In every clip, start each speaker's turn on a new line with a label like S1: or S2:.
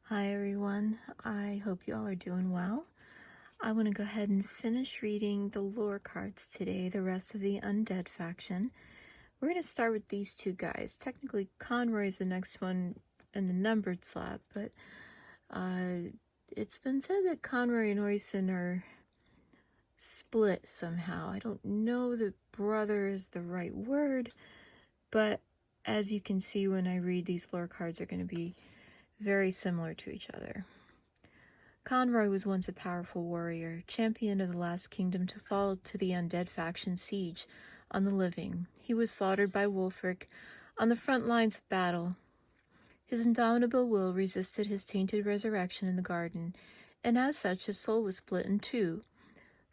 S1: Hi everyone, I hope you all are doing well. I want to go ahead and finish reading the lore cards today, the rest of the Undead faction. We're going to start with these two guys. Technically, Conroy is the next one in the numbered slot, but it's been said that Conroy and Oisin are split somehow. I don't know that brother is the right word, but as you can see when I read, these lore cards are going to be very similar to each other. Conroy was once a powerful warrior, champion of the last kingdom to fall to the Undead faction siege on the living. He was slaughtered by Wulfric on the front lines of battle. His indomitable will resisted his tainted resurrection in the garden, and as such his soul was split in two.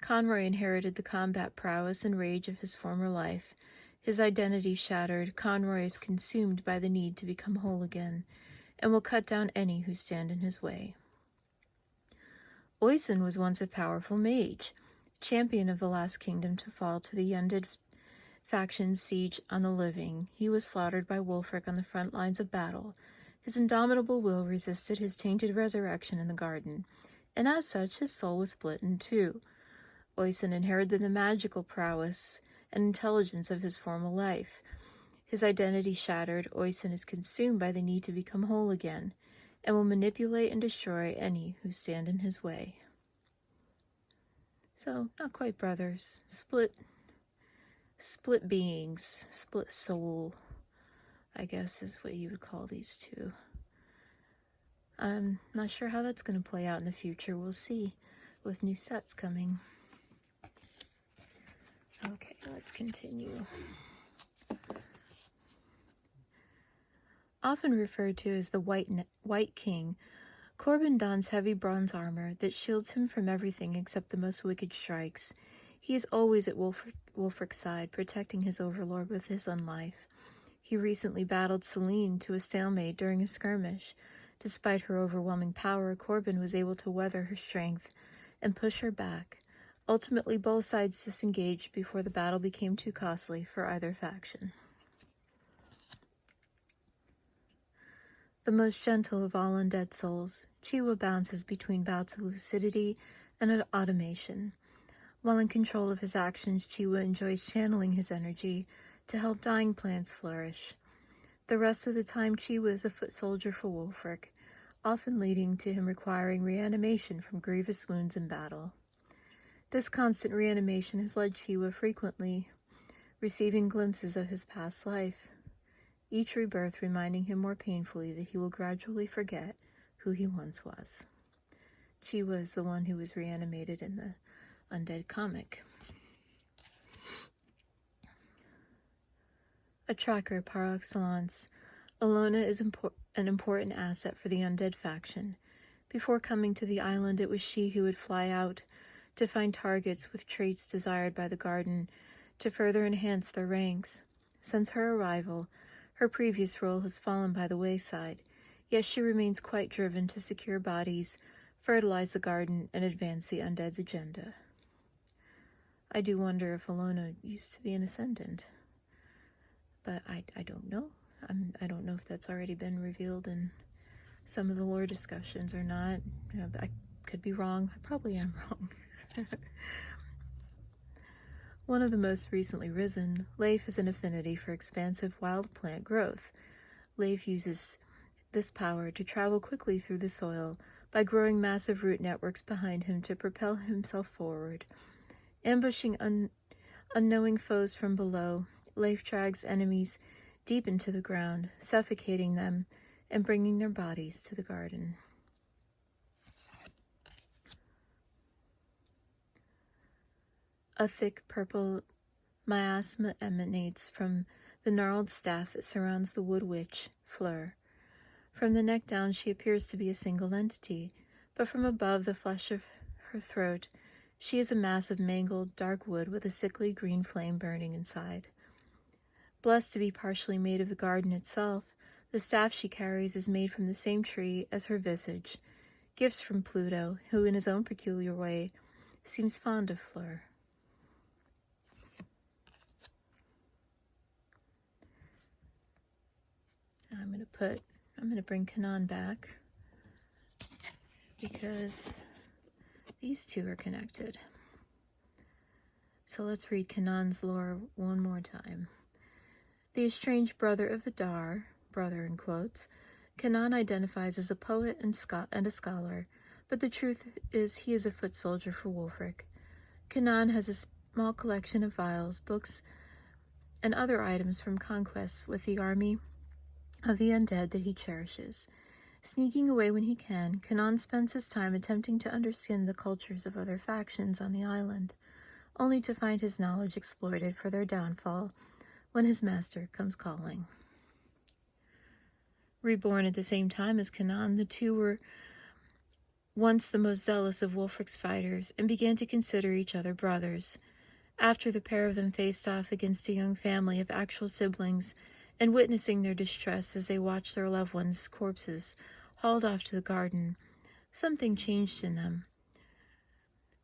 S1: Conroy inherited the combat prowess and rage of his former life. His identity shattered, Conroy is consumed by the need to become whole again, and will cut down any who stand in his way. Oisin was once a powerful mage, champion of the last kingdom to fall to the Undead faction's siege on the living. He was slaughtered by Wulfric on the front lines of battle. His indomitable will resisted his tainted resurrection in the garden, and as such his soul was split in two. Oisin inherited the magical prowess and intelligence of his former life. His identity shattered, Oisin is consumed by the need to become whole again, and will manipulate and destroy any who stand in his way. So, not quite brothers. Split beings, split soul, I guess is what you would call these two. I'm not sure how that's going to play out in the future. We'll see with new sets coming. Okay, let's continue. Often referred to as the White King, Corbin dons heavy bronze armor that shields him from everything except the most wicked strikes. He is always at Wulfric's side, protecting his overlord with his own life. He recently battled Selene to a stalemate during a skirmish. Despite her overwhelming power, Corbin was able to weather her strength and push her back. Ultimately, both sides disengaged before the battle became too costly for either faction. The most gentle of all undead souls, Chiwa bounces between bouts of lucidity and automation. While in control of his actions, Chiwa enjoys channeling his energy to help dying plants flourish. The rest of the time, Chiwa is a foot soldier for Wulfric, often leading to him requiring reanimation from grievous wounds in battle. This constant reanimation has led Chiwa frequently receiving glimpses of his past life, each rebirth reminding him more painfully that he will gradually forget who he once was. Chiwa is the one who was reanimated in the Undead comic. A tracker par excellence, Alona is an important asset for the Undead faction. Before coming to the island, it was she who would fly out to find targets with traits desired by the garden to further enhance their ranks. Since her arrival, her previous role has fallen by the wayside, yet she remains quite driven to secure bodies, fertilize the garden, and advance the Undead's agenda. I do wonder if Alona used to be an Ascendant, but I don't know. I don't know if that's already been revealed in some of the lore discussions or not. I could be wrong. I probably am wrong. One of the most recently risen, Leif has an affinity for expansive wild plant growth. Leif uses this power to travel quickly through the soil by growing massive root networks behind him to propel himself forward. Ambushing unknowing foes from below, Leif drags enemies deep into the ground, suffocating them and bringing their bodies to the garden. A thick purple miasma emanates from the gnarled staff that surrounds the wood witch, Fleur. From the neck down, she appears to be a single entity, but from above the flesh of her throat, she is a mass of mangled, dark wood with a sickly green flame burning inside. Blessed to be partially made of the garden itself, the staff she carries is made from the same tree as her visage, gifts from Pluto, who in his own peculiar way seems fond of Fleur. I'm going to bring Kanan back. because these two are connected. So let's read Kanan's lore one more time. The estranged brother of Vidar, brother in quotes, Kanan identifies as a poet and a scholar, but the truth is he is a foot soldier for Wulfric. Kanan has a small collection of vials, books, and other items from conquests with the army of the undead that he cherishes. Sneaking away when he can, Kanan spends his time attempting to understand the cultures of other factions on the island, only to find his knowledge exploited for their downfall when his master comes calling. Reborn at the same time as Kanan, the two were once the most zealous of Wulfric's fighters and began to consider each other brothers. After the pair of them faced off against a young family of actual siblings and witnessing their distress as they watched their loved ones' corpses hauled off to the garden, something changed in them.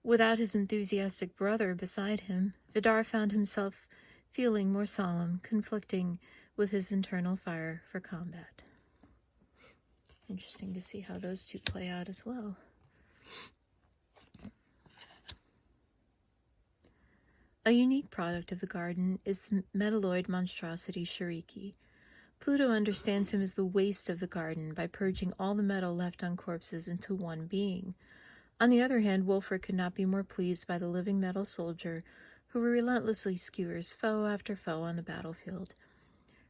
S1: Without his enthusiastic brother beside him, Vidar found himself feeling more solemn, conflicting with his internal fire for combat. Interesting to see how those two play out as well. A unique product of the garden is the metalloid monstrosity Shiriki. Pluto understands him as the waste of the garden by purging all the metal left on corpses into one being. On the other hand, Wulfric could not be more pleased by the living metal soldier who relentlessly skewers foe after foe on the battlefield.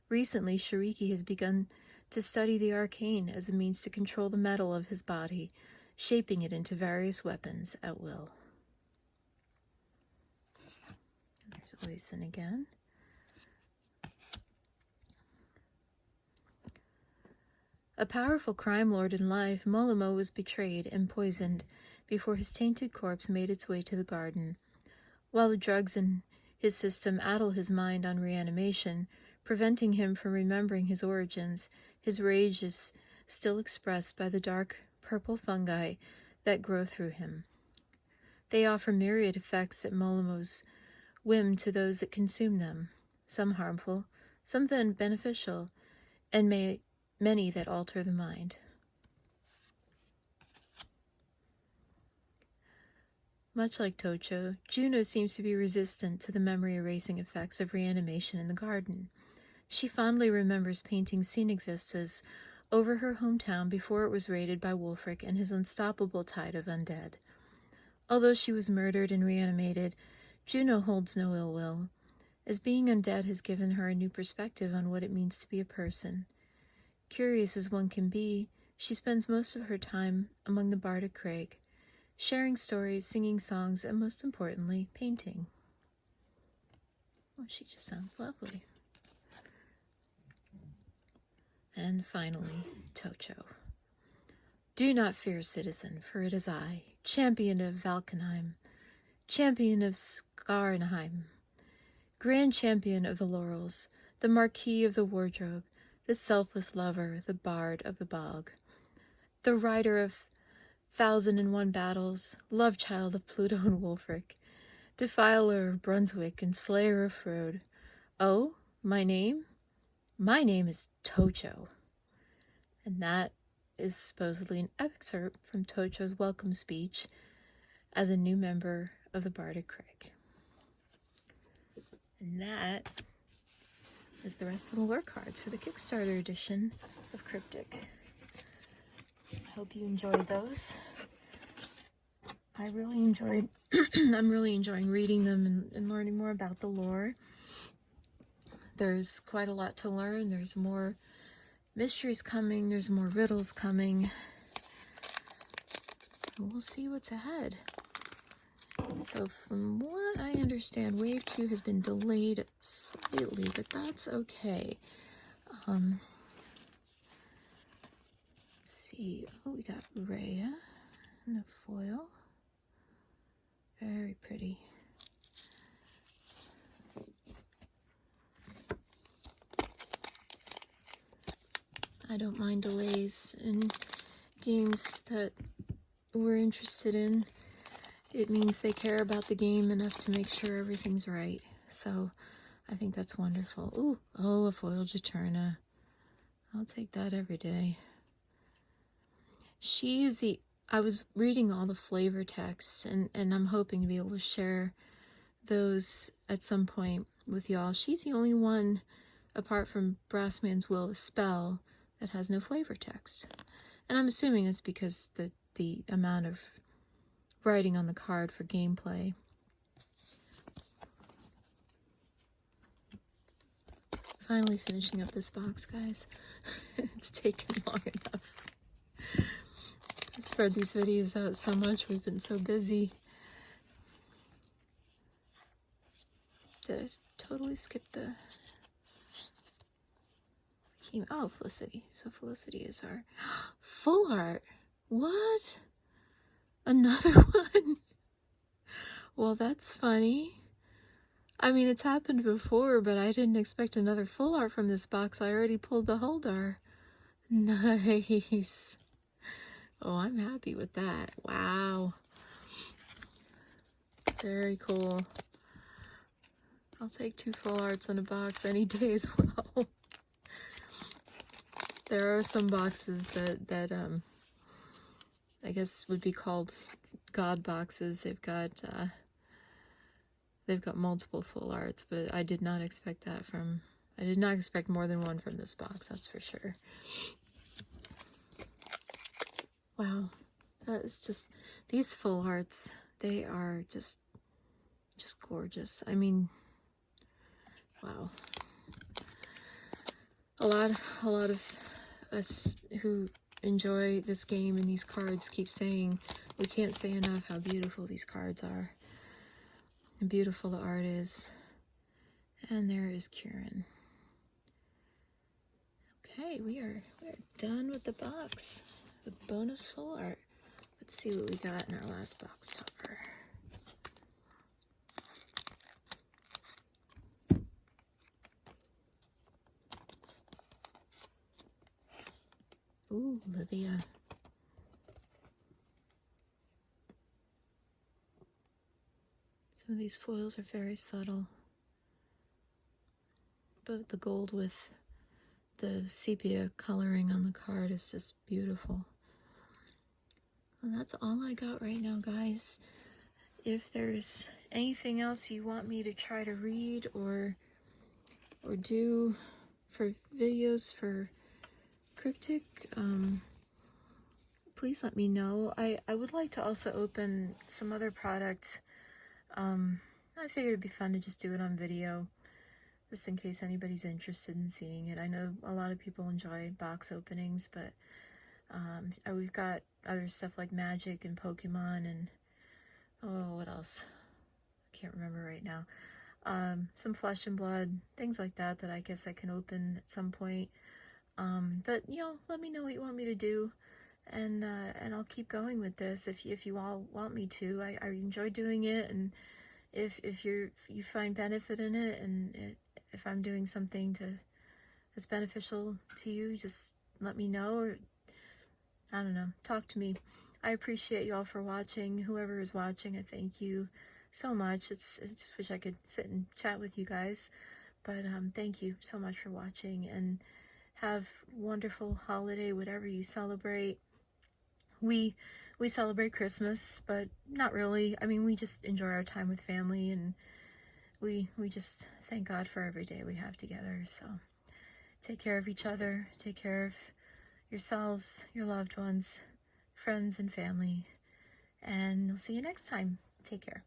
S1: Recently, Shiriki has begun to study the arcane as a means to control the metal of his body, shaping it into various weapons at will. And there's Oisin again. A powerful crime lord in life, Molimo was betrayed and poisoned before his tainted corpse made its way to the garden. While the drugs in his system addle his mind on reanimation, preventing him from remembering his origins, his rage is still expressed by the dark purple fungi that grow through him. They offer myriad effects at Molimo's whim to those that consume them, some harmful, some beneficial, and many that alter the mind. Much like Tocho, Juno seems to be resistant to the memory-erasing effects of reanimation in the garden. She fondly remembers painting scenic vistas over her hometown before it was raided by Wulfric and his unstoppable tide of undead. Although she was murdered and reanimated, Juno holds no ill will, as being undead has given her a new perspective on what it means to be a person. Curious as one can be, she spends most of her time among the Bardic Craig, sharing stories, singing songs, and most importantly, painting. Oh, she just sounds lovely. And finally, Tocho. Do not fear, citizen, for it is I, champion of Valkenheim, champion of Skarnheim, grand champion of the laurels, the marquis of the wardrobe, the selfless lover, the bard of the bog, the rider of 1,001 battles, love child of Pluto and Wulfric, defiler of Brunswick and slayer of Frode. Oh, my name? My name is Tocho. And that is supposedly an excerpt from Tocho's welcome speech as a new member of the Bardic Craig. And that is the rest of the lore cards for the Kickstarter edition of Kryptik. I hope you enjoyed those. I really enjoyed, I'm really enjoying reading them and learning more about the lore. There's quite a lot to learn. There's more mysteries coming. There's more riddles coming. And we'll see what's ahead. So from what I understand, Wave 2 has been delayed slightly, but that's okay. Let's see. Oh, we got Rhea in the foil. Very pretty. I don't mind delays in games that we're interested in. It means they care about the game enough to make sure everything's right. So I think that's wonderful. Ooh, oh, a foiled Juturna. I'll take that every day. She is I was reading all the flavor texts, and I'm hoping to be able to share those at some point with y'all. She's the only one, apart from Brassman's Will the Spell, that has no flavor text. And I'm assuming it's because the amount of writing on the card for gameplay. Finally finishing up this box, guys. It's taken long enough. I spread these videos out so much. We've been so busy. Did I totally skip the... Oh, Felicity. So Felicity is our... Full art! What? Another one? Well, that's funny. I mean, it's happened before, but I didn't expect another full art from this box. I already pulled the Holdar. Nice. Oh, I'm happy with that. Wow. Very cool. I'll take 2 full arts in a box any day as well. There are some boxes that I guess would be called God boxes. They've got multiple full arts, but I did not expect that from... I did not expect more than one from this box, that's for sure. Wow, that is just... These full arts, they are just gorgeous. I mean, wow. A lot of us who enjoy this game and these cards keep saying we can't say enough how beautiful these cards are and beautiful the art is. And there is Kieran. Okay, we are done with the box. The bonus full art. Let's see what we got in our last box topper. Ooh, Livia. Some of these foils are very subtle, but the gold with the sepia coloring on the card is just beautiful. And that's all I got right now, guys. If there's anything else you want me to try to read or do for videos for Kryptik, please let me know. I would like to also open some other products. I figured it'd be fun to just do it on video, just in case anybody's interested in seeing it. I know a lot of people enjoy box openings, but we've got other stuff like Magic and Pokemon and, oh, what else? I can't remember right now. Some Flesh and Blood, things like that I guess I can open at some point. But, you know, let me know what you want me to do, and I'll keep going with this if you all want me to. I enjoy doing it, and if you find benefit in it, and if I'm doing something that's beneficial to you, just let me know, or I don't know, talk to me. I appreciate you all for watching. Whoever is watching, I thank you so much. I just wish I could sit and chat with you guys, but thank you so much for watching, and have a wonderful holiday, whatever you celebrate. We celebrate Christmas, but not really. I mean, we just enjoy our time with family, and we just thank God for every day we have together. So take care of each other, take care of yourselves, your loved ones, friends and family, and we'll see you next time. Take care.